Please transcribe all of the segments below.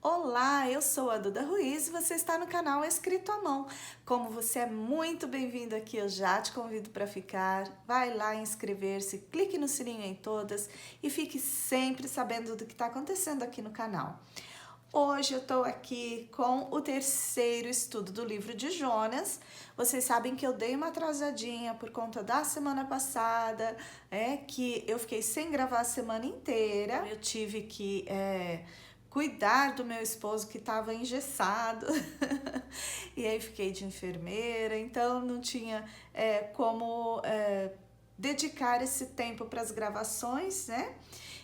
Olá, eu sou a Duda Ruiz e você está no canal Escrito à Mão. Como você é muito bem-vindo aqui, eu já te convido para ficar. Vai lá inscrever-se, clique no sininho em todas e fique sempre sabendo do que está acontecendo aqui no canal. Hoje eu estou aqui com o terceiro estudo do livro de Jonas. Vocês sabem que eu dei uma atrasadinha por conta da semana passada, que eu fiquei sem gravar a semana inteira. Eu tive que cuidar do meu esposo que estava engessado e aí fiquei de enfermeira, então não tinha como dedicar esse tempo para as gravações, né?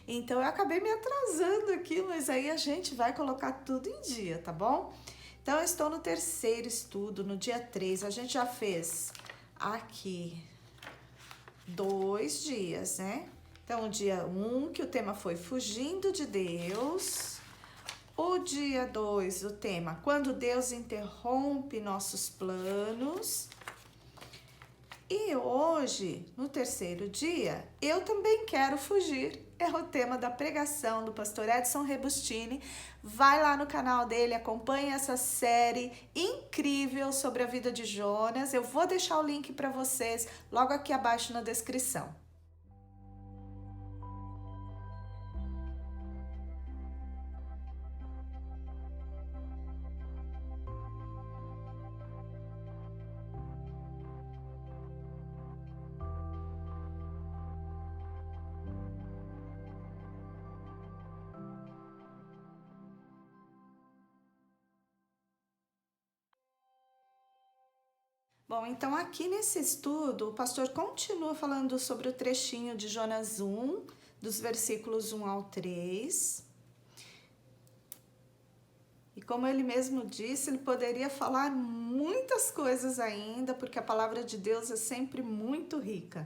Então eu acabei me atrasando aqui, mas aí a gente vai colocar tudo em dia, tá bom? Então eu estou no terceiro estudo, no dia 3. A gente já fez aqui 2 dias, né? Então o dia 1, que o tema foi Fugindo de Deus. O dia 2, o tema Quando Deus Interrompe Nossos Planos. E hoje, no terceiro dia, eu também quero fugir. É o tema da pregação do pastor Edson Rebustini. Vai lá no canal dele, acompanhe essa série incrível sobre a vida de Jonas. Eu vou deixar o link para vocês logo aqui abaixo na descrição. Bom, então aqui nesse estudo, o pastor continua falando sobre o trechinho de Jonas 1, dos versículos 1 ao 3. E como ele mesmo disse, ele poderia falar muitas coisas ainda, porque a palavra de Deus é sempre muito rica.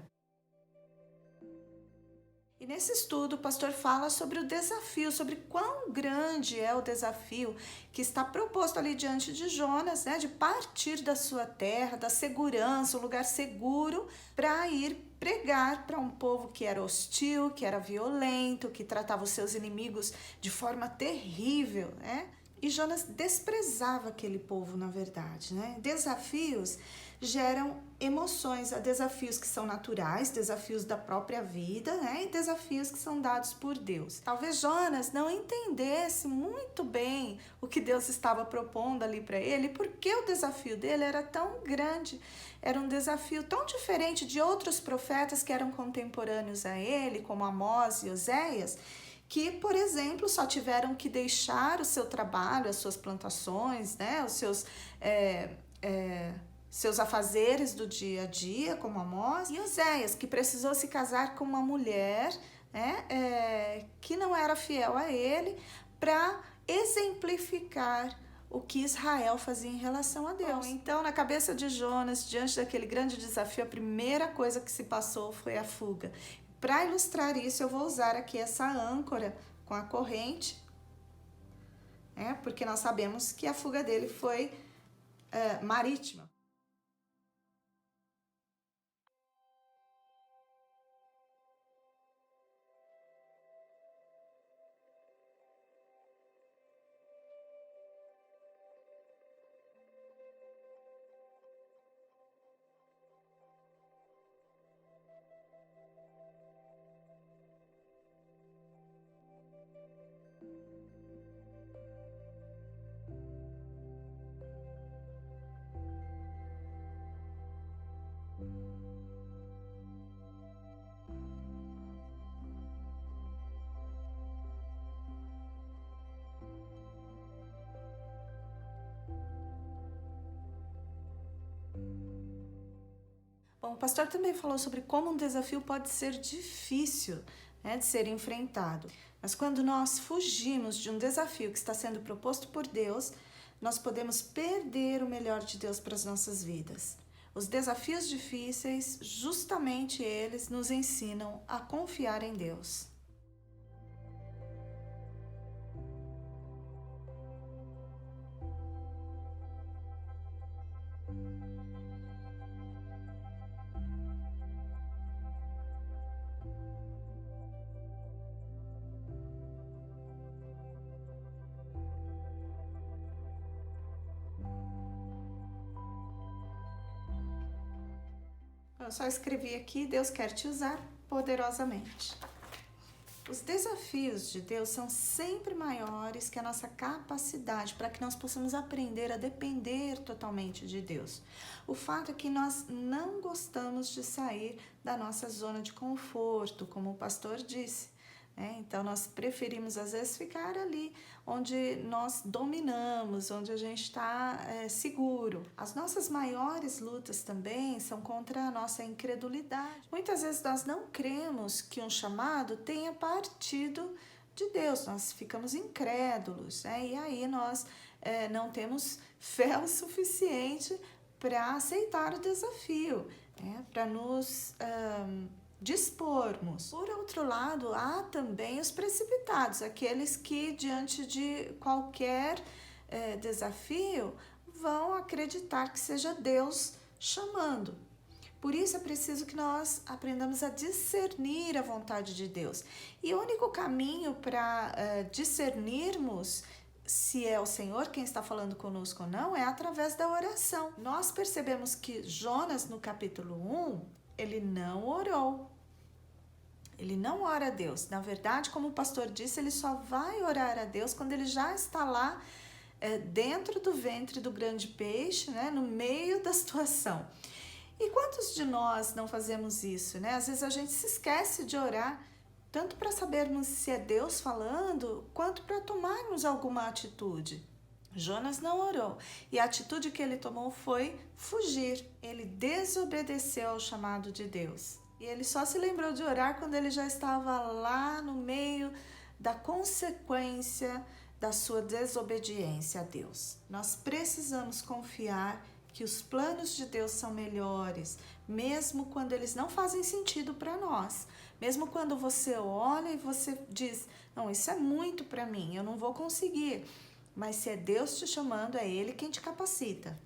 E nesse estudo, o pastor fala sobre o desafio, sobre quão grande é o desafio que está proposto ali diante de Jonas, né? De partir da sua terra, da segurança, um lugar seguro, para ir pregar para um povo que era hostil, que era violento, que tratava os seus inimigos de forma terrível, né? E Jonas desprezava aquele povo, na verdade, né? Desafios geram emoções, há desafios que são naturais, desafios da própria vida, né? E desafios que são dados por Deus. Talvez Jonas não entendesse muito bem o que Deus estava propondo ali para ele, porque o desafio dele era tão grande, era um desafio tão diferente de outros profetas que eram contemporâneos a ele, como Amós e Oséias, que, por exemplo, só tiveram que deixar o seu trabalho, as suas plantações, né, os seus afazeres do dia a dia, como Amós, e Oséias, que precisou se casar com uma mulher, né, que não era fiel a ele, para exemplificar o que Israel fazia em relação a Deus. Bom, então, na cabeça de Jonas, diante daquele grande desafio, a primeira coisa que se passou foi a fuga. Para ilustrar isso, eu vou usar aqui essa âncora com a corrente, porque nós sabemos que a fuga dele foi marítima. Bom, o pastor também falou sobre como um desafio pode ser difícil, né, de ser enfrentado. Mas quando nós fugimos de um desafio que está sendo proposto por Deus, nós podemos perder o melhor de Deus para as nossas vidas. Os desafios difíceis, justamente eles nos ensinam a confiar em Deus. eu só escrevi aqui, Deus quer te usar poderosamente. Os desafios de Deus são sempre maiores que a nossa capacidade para que nós possamos aprender a depender totalmente de Deus. O fato é que nós não gostamos de sair da nossa zona de conforto, como o pastor disse. Então, nós preferimos, às vezes, ficar ali onde nós dominamos, onde a gente está seguro. As nossas maiores lutas também são contra a nossa incredulidade. Muitas vezes nós não cremos que um chamado tenha partido de Deus, nós ficamos incrédulos, e aí nós não temos fé o suficiente para aceitar o desafio, para nos dispormos. Por outro lado, há também os precipitados, aqueles que diante de qualquer desafio vão acreditar que seja Deus chamando. Por isso é preciso que nós aprendamos a discernir a vontade de Deus. E o único caminho para discernirmos se é o Senhor quem está falando conosco ou não é através da oração. Nós percebemos que Jonas, no capítulo 1, ele não orou. Ele não ora a Deus. Na verdade, como o pastor disse, ele só vai orar a Deus quando ele já está lá dentro do ventre do grande peixe, no meio da situação. E quantos de nós não fazemos isso, Às vezes a gente se esquece de orar, tanto para sabermos se é Deus falando, quanto para tomarmos alguma atitude. Jonas não orou e a atitude que ele tomou foi fugir. Ele desobedeceu ao chamado de Deus. E ele só se lembrou de orar quando ele já estava lá no meio da consequência da sua desobediência a Deus. Nós precisamos confiar que os planos de Deus são melhores, mesmo quando eles não fazem sentido para nós. Mesmo quando você olha e você diz, não, isso é muito para mim, eu não vou conseguir. Mas se é Deus te chamando, é Ele quem te capacita.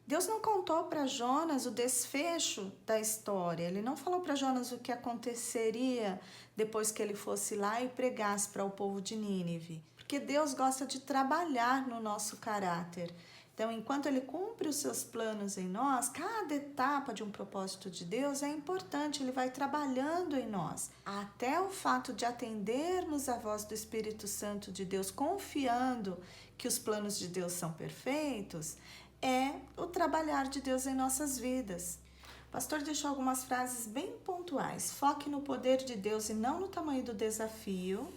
Deus não contou para Jonas o desfecho da história. Ele não falou para Jonas o que aconteceria depois que ele fosse lá e pregasse para o povo de Nínive. Porque Deus gosta de trabalhar no nosso caráter. Então, enquanto Ele cumpre os seus planos em nós, cada etapa de um propósito de Deus é importante, Ele vai trabalhando em nós. Até o fato de atendermos a voz do Espírito Santo de Deus, confiando que os planos de Deus são perfeitos, é o trabalhar de Deus em nossas vidas. O pastor deixou algumas frases bem pontuais. Foque no poder de Deus e não no tamanho do desafio.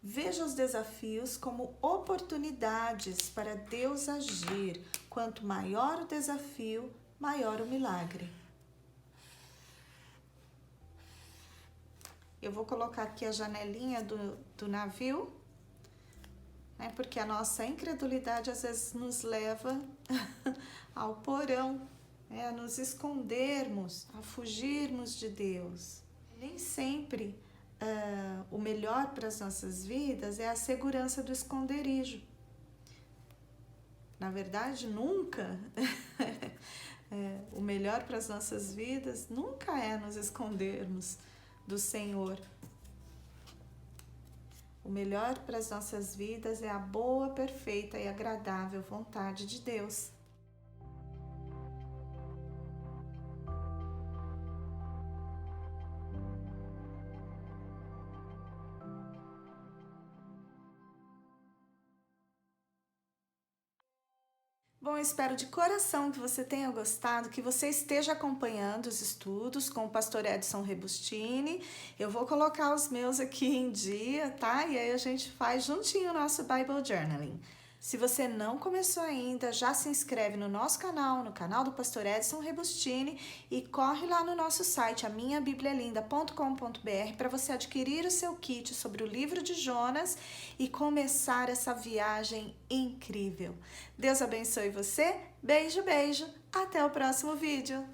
Veja os desafios como oportunidades para Deus agir. Quanto maior o desafio, maior o milagre. Eu vou colocar aqui a janelinha do navio, porque a nossa incredulidade às vezes nos leva ao porão, a nos escondermos, a fugirmos de Deus. Nem sempre o melhor para as nossas vidas é a segurança do esconderijo. Na verdade, nunca. O melhor para as nossas vidas nunca é nos escondermos do Senhor. O melhor para as nossas vidas é a boa, perfeita e agradável vontade de Deus. Bom, eu espero de coração que você tenha gostado, que você esteja acompanhando os estudos com o pastor Edson Rebustini. Eu vou colocar os meus aqui em dia, tá? E aí a gente faz juntinho o nosso Bible Journaling. Se você não começou ainda, já se inscreve no nosso canal, no canal do pastor Edson Rebustini e corre lá no nosso site, aminhabiblialinda.com.br, para você adquirir o seu kit sobre o livro de Jonas e começar essa viagem incrível. Deus abençoe você, beijo, beijo, até o próximo vídeo!